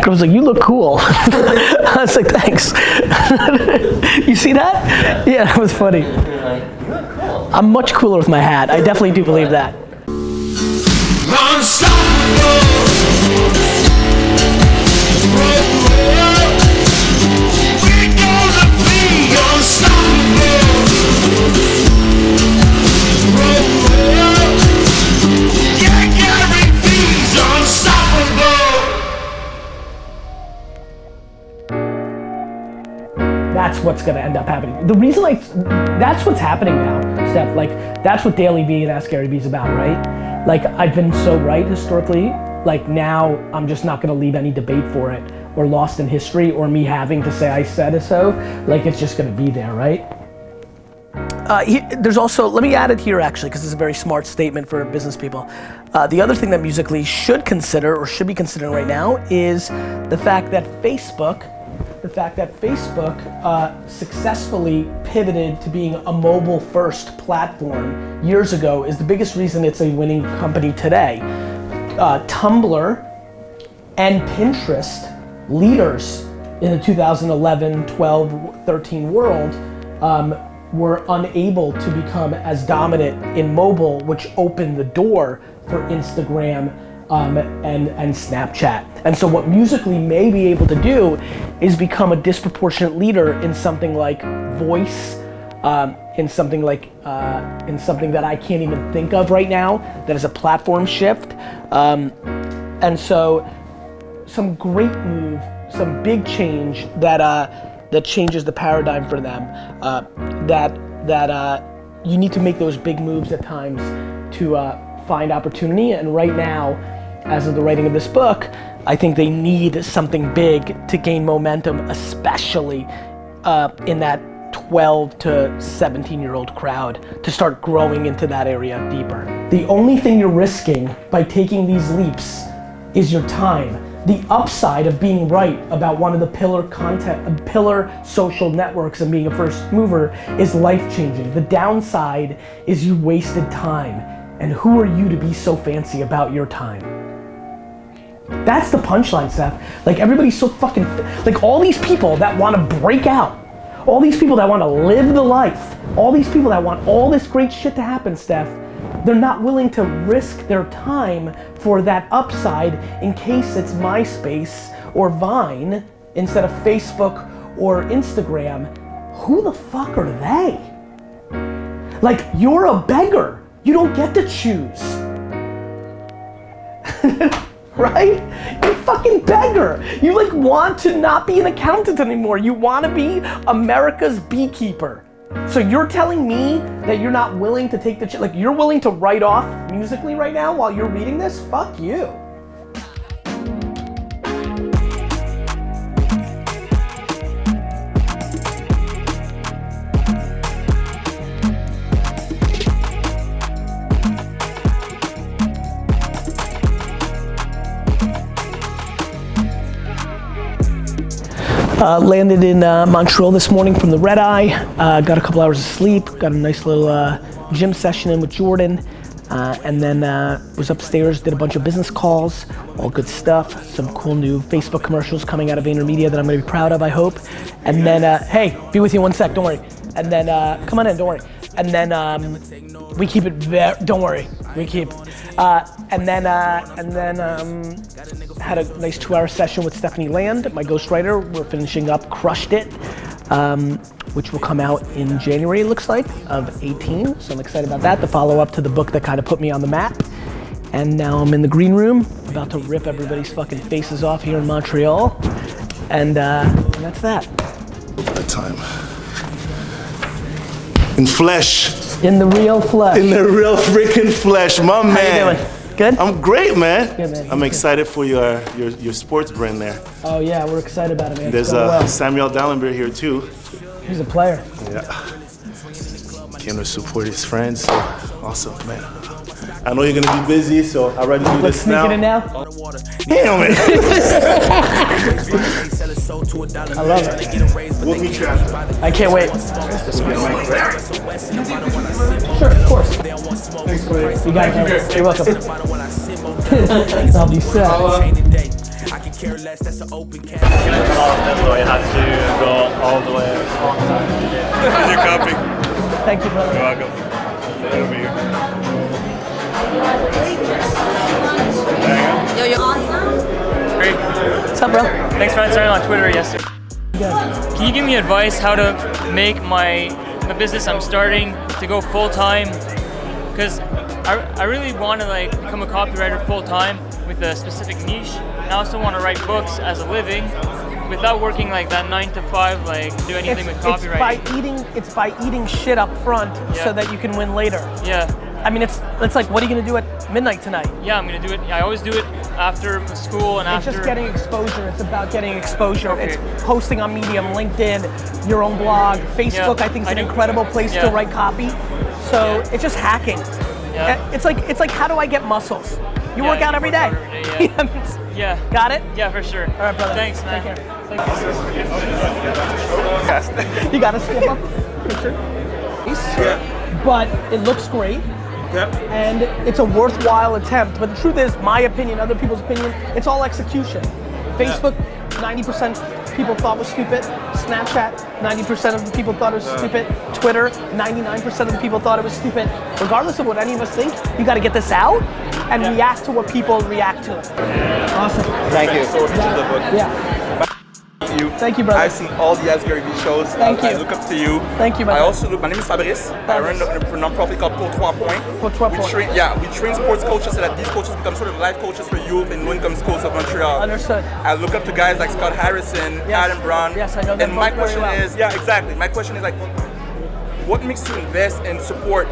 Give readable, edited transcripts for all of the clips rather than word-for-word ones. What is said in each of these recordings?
girl was like, you look cool. I was like, thanks. You see that? Yeah, that was funny. You're like, you look cool. I'm much cooler with my hat. I definitely do believe that. That's what's gonna end up happening. The reason that's what's happening now, Steph. Like, that's what Dailyvee and Ask Garyvee is about, right? Like, I've been so right historically. Like, now I'm just not gonna leave any debate for it, or lost in history, or me having to say I said so. Like, it's just gonna be there, right? There's also, let me add it here actually, because it's a very smart statement for business people. The other thing that Musical.ly should consider, or should be considering right now, is the fact that Facebook successfully pivoted to being a mobile first platform years ago is the biggest reason it's a winning company today. Tumblr and Pinterest, leaders in the 2011, 12, 13 world, were unable to become as dominant in mobile, which opened the door for Instagram and Snapchat. And so what Musical.ly may be able to do is become a disproportionate leader in something like voice, in something that I can't even think of right now, that is a platform shift. And so some great move, some big change that changes the paradigm for them, that you need to make those big moves at times to find opportunity. And right now, as of the writing of this book, I think they need something big to gain momentum, especially in that 12 to 17-year-old crowd, to start growing into that area deeper. The only thing you're risking by taking these leaps is your time. The upside of being right about one of the pillar social networks and being a first mover is life-changing. The downside is you wasted time. And who are you to be so fancy about your time? That's the punchline, Seth. Like, everybody's so fucking, like, all these people that want to break out, all these people that want to live the life, all these people that want all this great shit to happen, Steph, they're not willing to risk their time for that upside in case it's MySpace or Vine instead of Facebook or Instagram. Who the fuck are they? Like, you're a beggar. You don't get to choose. Right? You're a fucking beggar. You like want to not be an accountant anymore. You want to be America's beekeeper. So you're telling me that you're not willing to take the like you're willing to write off Musical.ly right now while you're reading this? Fuck you. Landed in Montreal this morning from the red eye. Got a couple hours of sleep. Got a nice little gym session in with Jordan. And then was upstairs, did a bunch of business calls. All good stuff. Some cool new Facebook commercials coming out of VaynerMedia that I'm gonna be proud of, I hope. And then, hey, be with you in 1 sec, don't worry. And then, come on in, don't worry. And then we keep it very, don't worry, we keep. And then had a nice 2-hour session with Stephanie Land, my ghostwriter. We're finishing up Crushed It, which will come out in January, it looks like, of 18. So I'm excited about that, the follow up to the book that kind of put me on the map. And now I'm in the green room, about to rip everybody's fucking faces off here in Montreal. And that's that. That time. In flesh. In the real flesh. In the real freaking flesh, my man. How you doing? Good? I'm great, man. Good, man. I'm excited for your sports brand there. Oh yeah, we're excited about it, man. There's well. Samuel Dallenberg here too. He's a player. Yeah. Came to support his friends, so awesome, man. I know you're gonna be busy, so I'd rather do this now. Sneaking in now? Damn it. I love it. We'll meet you after. I can't wait. Sure, of course. Thanks, buddy. You got it. You're welcome. I'll be set. care less, that's an open case. Gonna come off this way, you have to go all the way alongside. Here's your copy. Thank you, brother. You're welcome. Stay over here. Yo, you're awesome. Great. What's up, bro? Thanks for answering on Twitter yesterday. Good. Can you give me advice how to make the business I'm starting to go full time? Because I really want to like become a copywriter full time with a specific niche. And I also want to write books as a living without working like that 9 to 5, like do anything with copywriting. It's by eating shit up front so that you can win later. Yeah. I mean, it's like, what are you gonna do at midnight tonight? Yeah, I'm gonna do it. I always do it after school and It's after. just getting exposure. It's about getting exposure. Okay. It's posting on Medium, LinkedIn, your own blog, Facebook. I think is an incredible place to write copy. So it's just hacking. Yeah. It's like how do I get muscles? You work out every day. Yeah. Got it? Yeah, for sure. All right, brother. Thanks, man. Take care. You gotta skip up picture. Yeah. But it looks great. Yep. And it's a worthwhile attempt. But the truth is, my opinion, other people's opinion, it's all execution. Facebook, 90% people thought was stupid. Snapchat, 90% of the people thought it was stupid. Twitter, 99% of the people thought it was stupid. Regardless of what any of us think, you gotta get this out and react to what people react to. Awesome. Thank you. So much the book. Yeah. You. Thank you, brother. I've seen all the Garyvee shows. Thank you. I look up to you. Thank you, brother. I also look. My name is Fabrice. I run a non-profit called Pour 3 Points. Pour 3 We Points. train sports coaches so that these coaches become sort of life coaches for youth in low-income schools of Montreal. Understood. I look up to guys like Scott Harrison, Adam Brown. Yes, I know them And my both very question well. is, exactly. My question is like, what makes you invest and support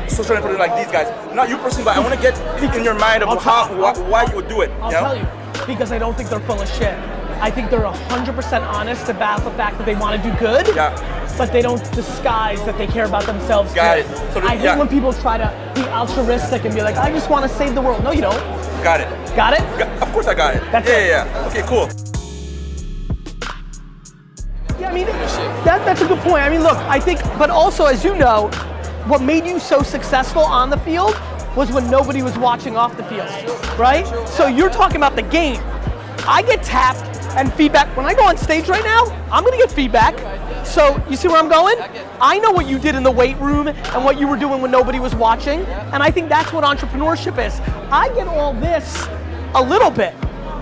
social influencers like these guys? Not you personally, but I want to get in your mind of why you would do it. I'll tell you, because I don't think they're full of shit. I think they're 100% honest about the fact that they want to do good, but they don't disguise that they care about themselves. Got it. So I hate when people try to be altruistic and be like, I just want to save the world. No, you don't. Got it. Got it? Of course I got it. That's it. Yeah. Okay, cool. Yeah, I mean, that's a good point. I mean, look, I think, but also, as you know, what made you so successful on the field was when nobody was watching off the field, right? So you're talking about the game. I get tapped and feedback. When I go on stage right now, I'm gonna get feedback. So you see where I'm going? I know what you did in the weight room and what you were doing when nobody was watching, and I think that's what entrepreneurship is. I get all this a little bit.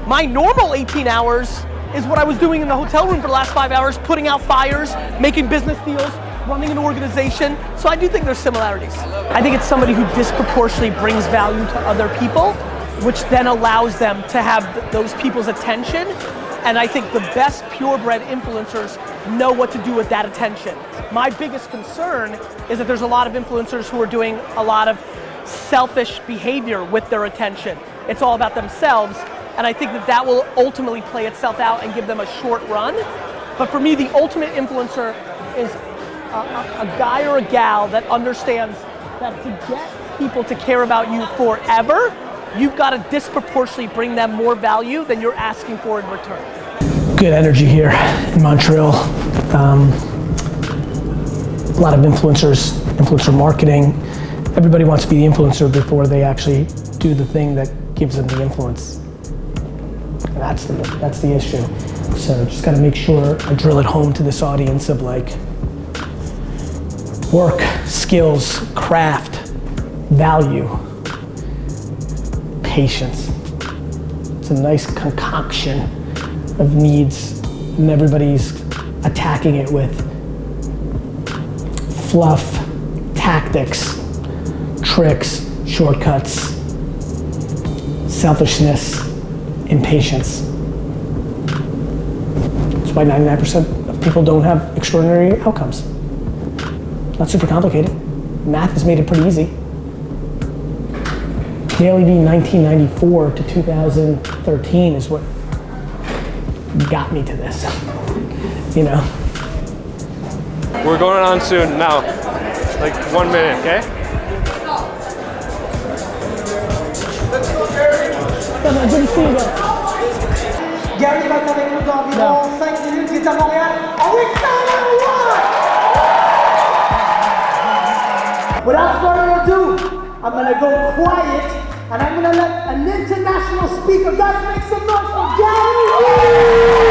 My normal 18 hours is what I was doing in the hotel room for the last 5 hours, putting out fires, making business deals, running an organization. So I do think there's similarities. I think it's somebody who disproportionately brings value to other people, which then allows them to have those people's attention. And I think the best purebred influencers know what to do with that attention. My biggest concern is that there's a lot of influencers who are doing a lot of selfish behavior with their attention. It's all about themselves, and I think that will ultimately play itself out and give them a short run. But for me, the ultimate influencer is a guy or a gal that understands that to get people to care about you forever, you've got to disproportionately bring them more value than you're asking for in return. Good energy here in Montreal. A lot of influencer marketing. Everybody wants to be the influencer before they actually do the thing that gives them the influence. And that's the issue. So just got to make sure I drill it home to this audience of like work, skills, craft, value, patience. It's a nice concoction of needs, and everybody's attacking it with fluff, tactics, tricks, shortcuts, selfishness, impatience. That's why 99% of people don't have extraordinary outcomes. Not super complicated. Math has made it pretty easy. Dailyvee 1994 to 2013 is what got me to this, you know? We're going on soon now. Like 1 minute, okay? Good to see you guys. Gary va être avec nous dans environ 5 minutes, il est à Montréal. Oh, it's Without further ado, I'm gonna go quiet And I'm gonna let an international speaker, guys, make some noise for Garyvee!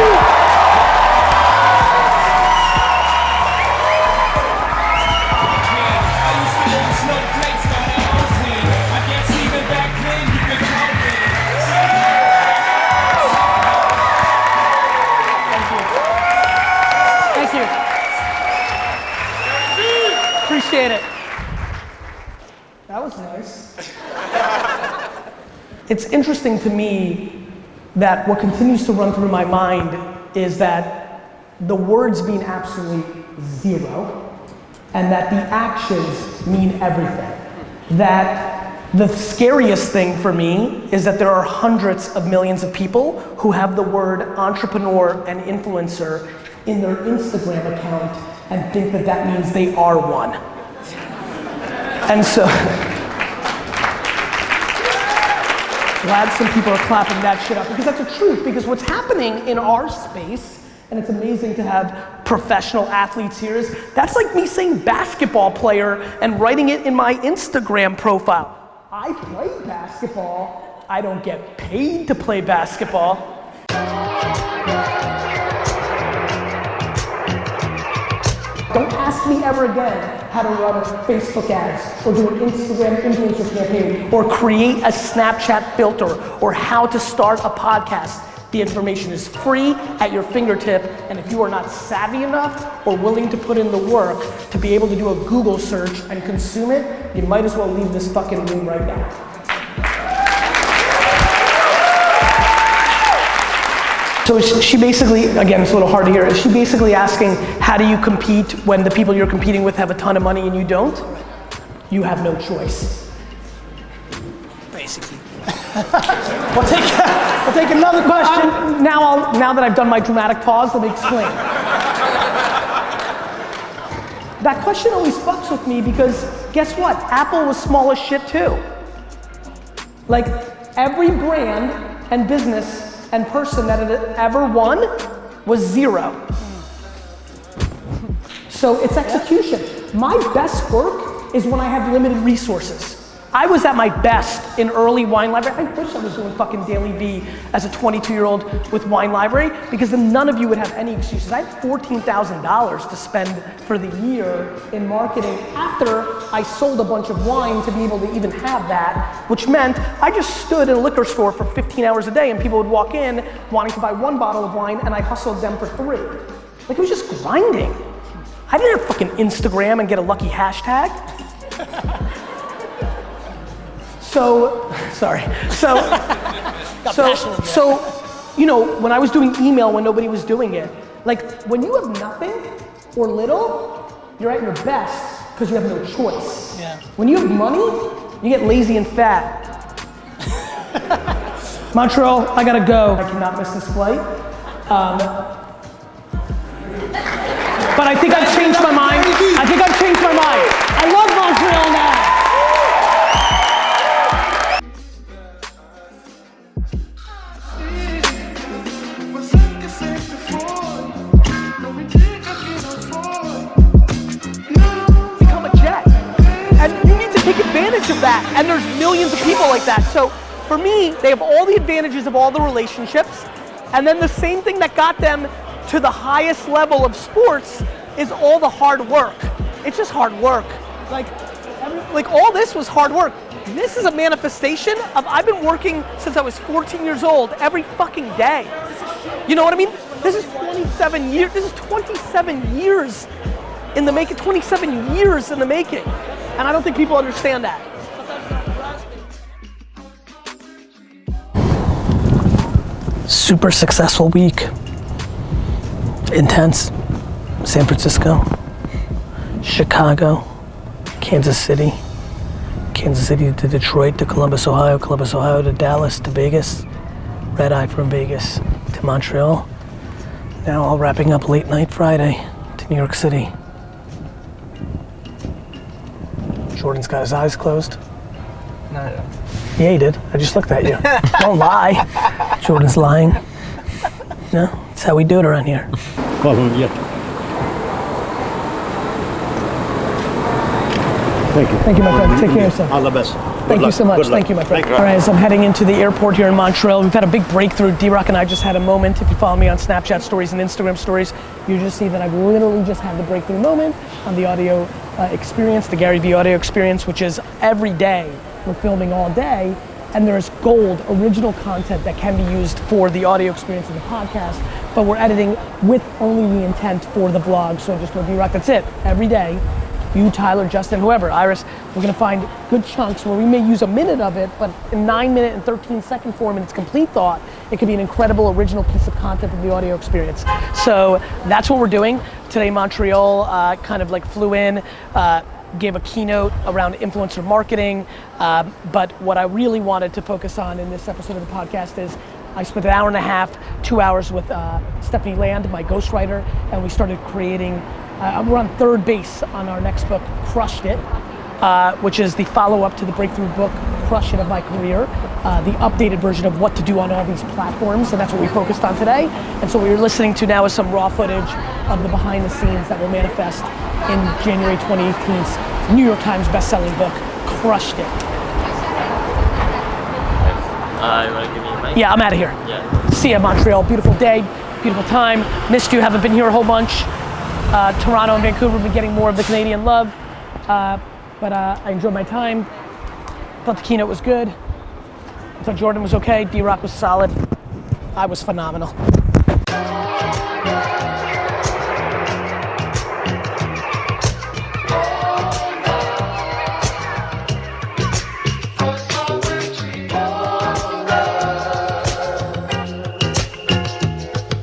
Appreciate it. That was nice. It's interesting to me that what continues to run through my mind is that the words mean absolutely zero, and that the actions mean everything. That the scariest thing for me is that there are hundreds of millions of people who have the word entrepreneur and influencer in their Instagram account and think that that means they are one. And so, glad some people are clapping that shit up, because that's the truth. Because what's happening in our space, and it's amazing to have professional athletes here, is that's like me saying basketball player and writing it in my Instagram profile. I play basketball, I don't get paid to play basketball. Don't ask me ever again how to run Facebook ads, or do an Instagram influencer campaign, or create a Snapchat filter, or how to start a podcast. The information is free at your fingertip, and if you are not savvy enough or willing to put in the work to be able to do a Google search and consume it, you might as well leave this fucking room right now. So she basically, again, it's a little hard to hear, is she basically asking, how do you compete when the people you're competing with have a ton of money and you don't? You have no choice. Basically. We'll take another question. Now that I've done my dramatic pause, let me explain. That question always fucks with me because guess what? Apple was small as shit too. Like every brand and business and person that had ever won was zero. So it's execution. My best work is when I have limited resources. I was at my best in early wine library. I wish I was doing fucking Dailyvee as a 22-year-old with wine library, because then none of you would have any excuses. I had $14,000 to spend for the year in marketing after I sold a bunch of wine to be able to even have that, which meant I just stood in a liquor store for 15 hours a day and people would walk in wanting to buy one bottle of wine and I hustled them for 3. Like it was just grinding. I didn't have fucking Instagram and get a lucky hashtag. So, you know, when I was doing email when nobody was doing it, like when you have nothing or little, you're at your best because you have no choice. Yeah. When you have money, you get lazy and fat. Montreal, I gotta go. I cannot miss this flight. But I think I've changed my mind. I love Montreal now. Take advantage of that, and there's millions of people like that. So for me, they have all the advantages of all the relationships, and then the same thing that got them to the highest level of sports is all the hard work. It's just hard work. Like all this was hard work. This is a manifestation of I've been working since I was 14 years old every fucking day. You know what I mean? This is 27 years. This is 27 years in the making. 27 years in the making. And I don't think people understand that. Super successful week. Intense. San Francisco, Chicago, Kansas City to Detroit, to Columbus, Ohio to Dallas, to Vegas, red eye from Vegas to Montreal. Now all wrapping up late night Friday to New York City. Jordan's got his eyes closed. No. Yeah, he did. I just looked at you. Don't lie. Jordan's lying. No, that's how we do it around here. Thank you. Thank you, my friend. Take care of yourself. All the best. Thank you so much. Thank you, my friend. All right, as I'm heading into the airport here in Montreal, we've had a big breakthrough. D-Rock and I just had a moment. If you follow me on Snapchat stories and Instagram stories, you just see that I've literally just had the breakthrough moment on the audio experience, the Garyvee audio experience, which is every day. We're filming all day, and there's gold, original content that can be used for the audio experience of the podcast, but we're editing with only the intent for the vlog. So just with D-Rock, that's it. Every day, you, Tyler, Justin, whoever, Iris, we're gonna find good chunks where we may use a minute of it, but in 9-minute and 13-second form in its complete thought, it could be an incredible original piece of content of the audio experience. So that's what we're doing. Today, Montreal kind of like flew in, gave a keynote around influencer marketing, but what I really wanted to focus on in this episode of the podcast is I spent an hour and a half, 2 hours with Stephanie Land, my ghostwriter, and we started creating, we're on third base on our next book, Crushed It, which is the follow-up to the breakthrough book, Crush It of My Career, the updated version of what to do on all these platforms, and that's what we focused on today. And so what you're listening to now is some raw footage of the behind the scenes that will manifest in January 2018's New York Times bestselling book, Crushed It. You want to give me a mic? Yeah, I'm out of here. Yeah. See ya, Montreal. Beautiful day, beautiful time. Missed you, haven't been here a whole bunch. Toronto and Vancouver have been getting more of the Canadian love, but I enjoyed my time. Thought the keynote was good. I thought Jordan was okay, D-Rock was solid. I was phenomenal.